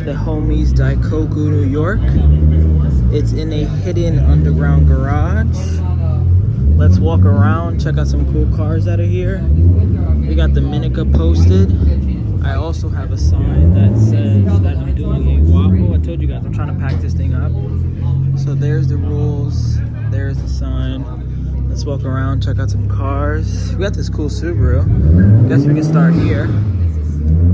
the homies Daikoku, New York. It's in a hidden underground garage. Let's walk around, check out some cool cars that are here. We got the Minica posted. I also have a sign that says that I'm doing a waffle. I told you guys I'm trying to pack this thing up. So there's the rules, there's the sign. Let's walk around, check out some cars. We got this cool Subaru. Guess we can start here.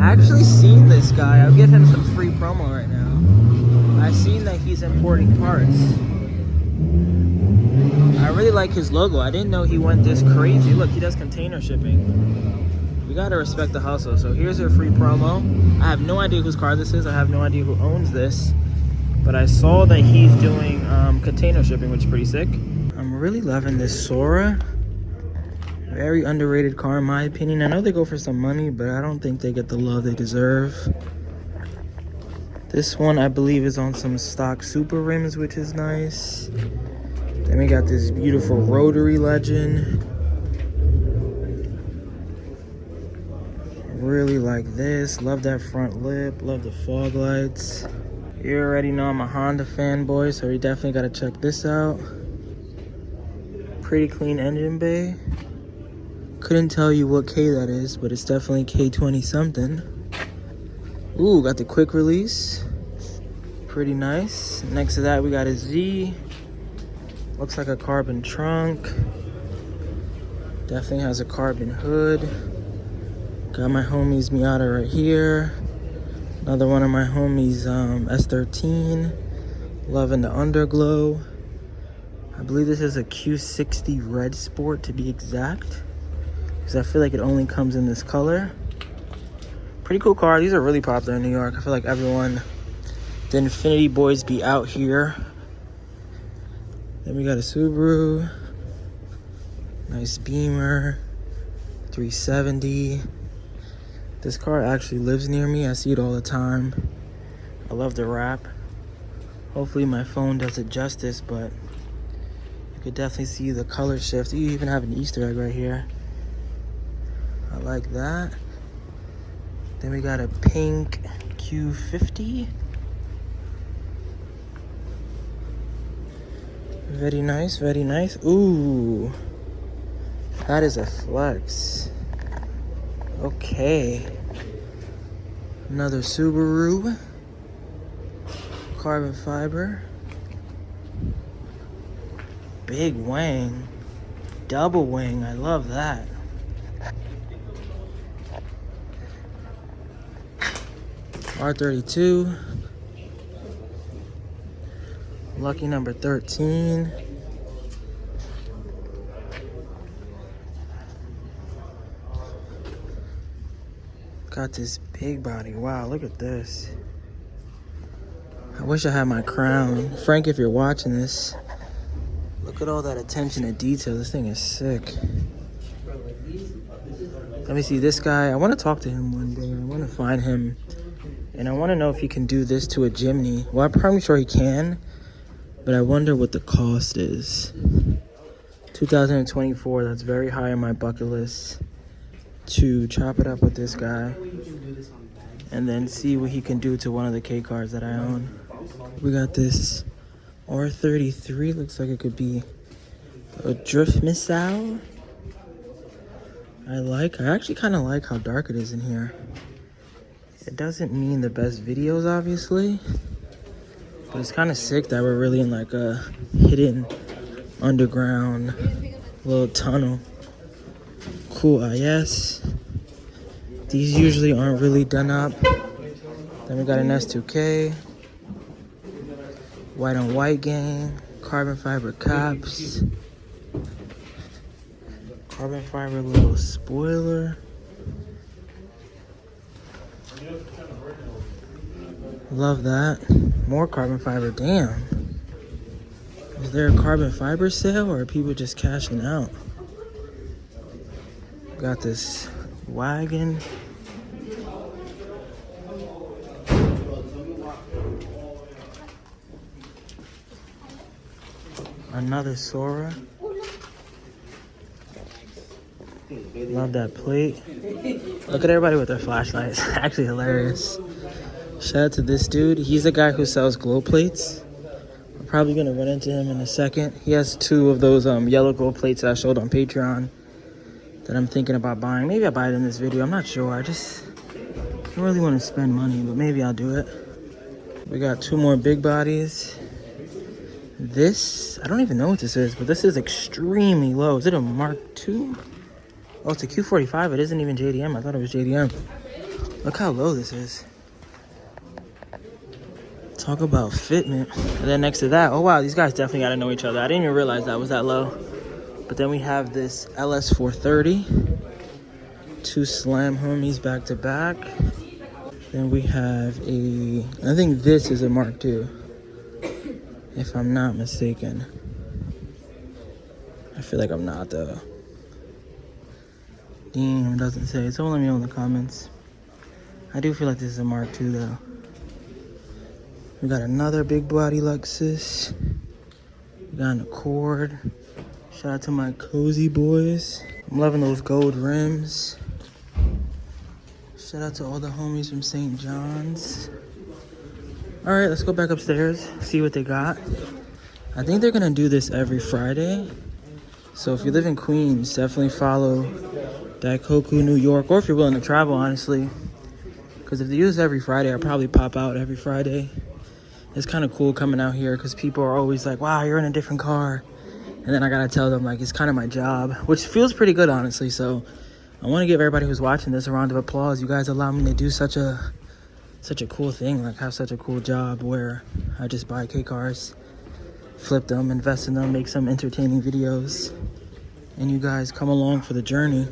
I actually seen this guy. I'll give him some free promo right now. I seen that he's importing parts. I really like his logo. I didn't know he went this crazy. Look, he does container shipping. We gotta respect the hustle. So here's your free promo. I have no idea whose car this is. I have no idea who owns this. But I saw that he's doing container shipping, which is pretty sick. I'm really loving this Sora. Very underrated car in my opinion. I know they go for some money, but I don't think they get the love they deserve. This one I believe is on some stock super rims, which is nice. Then we got this beautiful rotary legend. Really like this. Love that front lip. Love the fog lights. You already know I'm a Honda fanboy, so we definitely gotta check this out. Pretty clean engine bay. Couldn't tell you what K that is, but it's definitely K20 something. Ooh, got the quick release. Pretty nice. Next to that, we got a Z. Looks like a carbon trunk. Definitely has a carbon hood. Got my homies Miata right here. Another one of my homies, S13. Loving the underglow. I believe this is a Q60 Red Sport to be exact, because I feel like it only comes in this color. Pretty cool car. These are really popular in New York. I feel like everyone, the Infinity boys, be out here. Then we got a Subaru. Nice Beamer. 370. This car actually lives near me. I see it all the time. I love the wrap. Hopefully my phone does it justice, but you could definitely see the color shift. You even have an Easter egg right here. I like that. Then we got a pink Q50. Very nice, very nice. Ooh, that is a flex. Okay. Another Subaru. Carbon fiber. Big wing. Double wing. I love that. R32. Lucky number 13. Got this big body. Wow, look at this. I wish I had my crown. Frank, if you're watching this, look at all that attention to detail. This thing is sick. Let me see this guy. I want to talk to him one day. I want to find him. And I want to know if he can do this to a Jimny. Well, I'm probably sure he can. But I wonder what the cost is. 2024, that's very high on my bucket list. To chop it up with this guy and then see what he can do to one of the K cars that I own. We got this R33, looks like it could be a drift missile. I actually kind of like how dark it is in here. It doesn't mean the best videos, obviously, but it's kind of sick that we're really in like a hidden underground little tunnel. Cool IS. These usually aren't really done up. Then we got an S2K. White on white gang. Carbon fiber caps. Carbon fiber little spoiler. Love that. More carbon fiber. Damn. Is there a carbon fiber sale or are people just cashing out? Got this wagon. Another Sora. Love that plate. Look at everybody with their flashlights. Actually hilarious. Shout out to this dude. He's the guy who sells glow plates. I'm probably gonna run into him in a second. He has 2 of those yellow glow plates that I showed on Patreon that I'm thinking about buying. Maybe I'll buy it in this video. I'm not sure. I just don't really want to spend money, but maybe I'll do it. We got 2 more big bodies. This, I don't even know what this is, but this is extremely low. Is it a Mark II? Oh, it's a Q45. It isn't even JDM. I thought it was JDM. Look how low this is. Talk about fitment. And then next to that, oh wow, these guys definitely got to know each other. I didn't even realize that was that low. But then we have this LS430. 2 Slam homies back to back. Then we have I think this is a Mark II, if I'm not mistaken. I feel like I'm not though. Damn, it doesn't say. Someone let me know in the comments. I do feel like this is a Mark II though. We got another big body Lexus. We got an Accord. Shout out to my cozy boys. I'm loving those gold rims. Shout out to all the homies from St. John's. All right, let's go back upstairs, see what they got. I think they're gonna do this every Friday. So if you live in Queens, definitely follow Daikoku New York, or if you're willing to travel, honestly. Because if they do this every Friday, I'll probably pop out every Friday. It's kind of cool coming out here because people are always like, wow, you're in a different car. And then I gotta tell them, like, it's kind of my job, which feels pretty good, honestly. So I want to give everybody who's watching this a round of applause. You guys allow me to do such a cool thing, like have such a cool job where I just buy K cars, flip them, invest in them, make some entertaining videos, and you guys come along for the journey.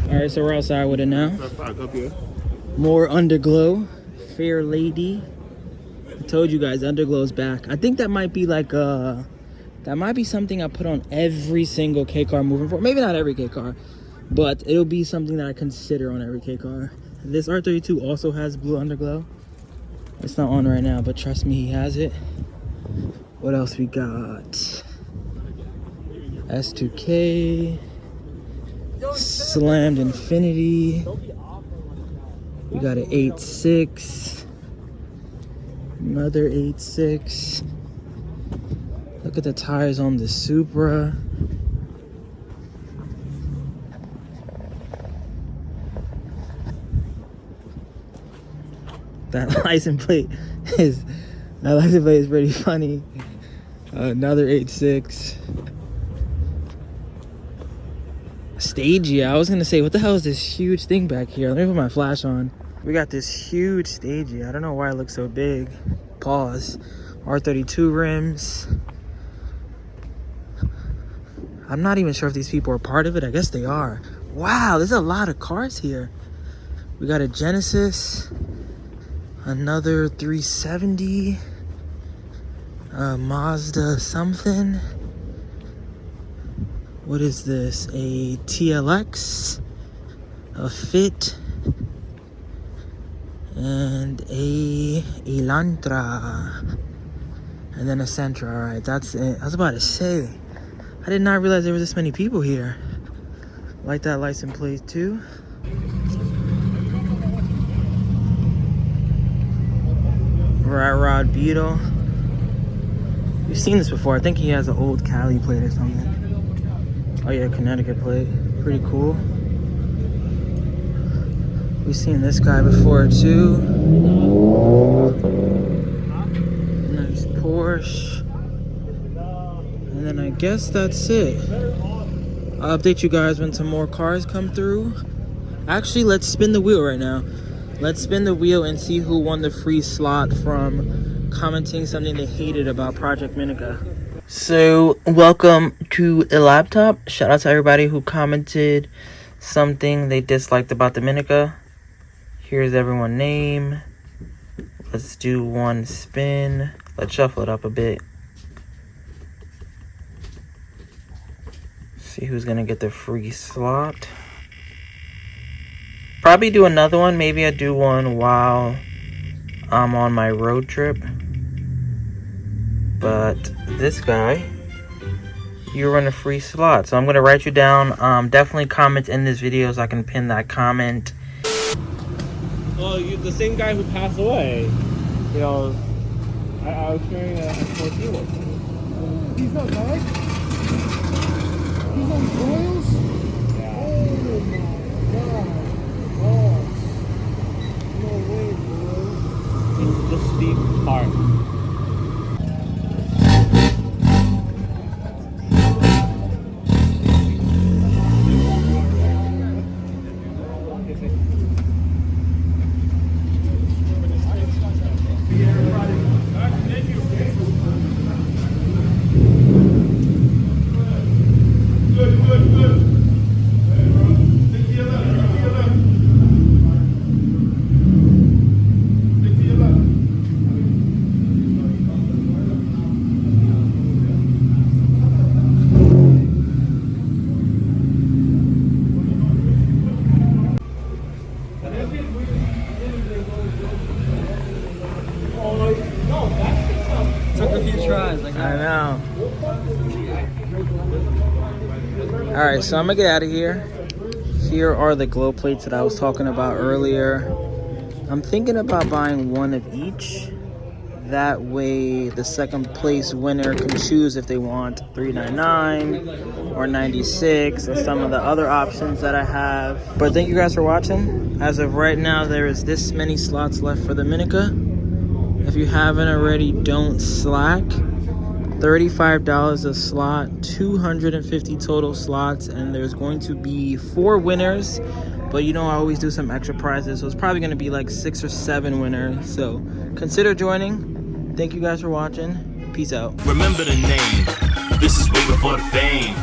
All right, so we're outside with it now. More Underglow, Fair Lady. I told you guys, Underglow's back. I think that might be like that might be something I put on every single K car moving forward. Maybe not every K car, but it'll be something that I consider on every K car. This R32 also has blue Underglow. It's not on right now, but trust me, he has it. What else we got? S2K. Slammed Infinity. We got an 8.6. Another 8.6. Look at the tires on the Supra. That license plate is pretty funny. Another 8.6. Stagia. I was gonna say, what the hell is this huge thing back here? Let me put my flash on. We got this huge Stagia. I don't know why it looks so big. Pause. R32 rims. I'm not even sure if these people are part of it. I guess they are. Wow, there's a lot of cars here. We got a Genesis. Another 370. Mazda something. What is this? A TLX, a Fit, and a Elantra, and then a Sentra. All right, that's it. I was about to say, I did not realize there were this many people here. Like that license plate too. Rat Rod Beetle. We've seen this before. I think he has an old Cali plate or something. Oh yeah, Connecticut plate. Pretty cool. We've seen this guy before too. Nice Porsche. And then I guess that's it. I'll update you guys when some more cars come through. Actually, let's spin the wheel right now. Let's spin the wheel and see who won the free slot from commenting something they hated about Project Minica. So, welcome to the laptop. Shout out to everybody who commented something they disliked about the Minica. Here's everyone's name. Let's do one spin. Let's shuffle it up a bit. See who's gonna get the free slot. probably do another one. Maybe I do one while I'm on my road trip. But this guy, you run a free slot. So I'm gonna write you down. Definitely comment in this video so I can pin that comment. Well, the same guy who passed away, you know, I was carrying a 14 one. He's not died? He's on coils? Yeah. Oh my god. Oh. No way, bro. It's the steep part. Took a few tries. Like, I know. Alright, so I'm gonna get out of here. Here are the glow plates that I was talking about earlier. I'm thinking about buying one of each. That way the second place winner can choose if they want $3.99 or $96 or some of the other options that I have. But thank you guys for watching. As of right now, there is this many slots left for the Minica. If you haven't already, don't slack. $35 a slot, 250 total slots, and there's going to be 4 winners. But you know I always do some extra prizes, so it's probably going to be like 6 or 7 winners. So consider joining. Thank you guys for watching. Peace out. Remember the name. This is way before the fame.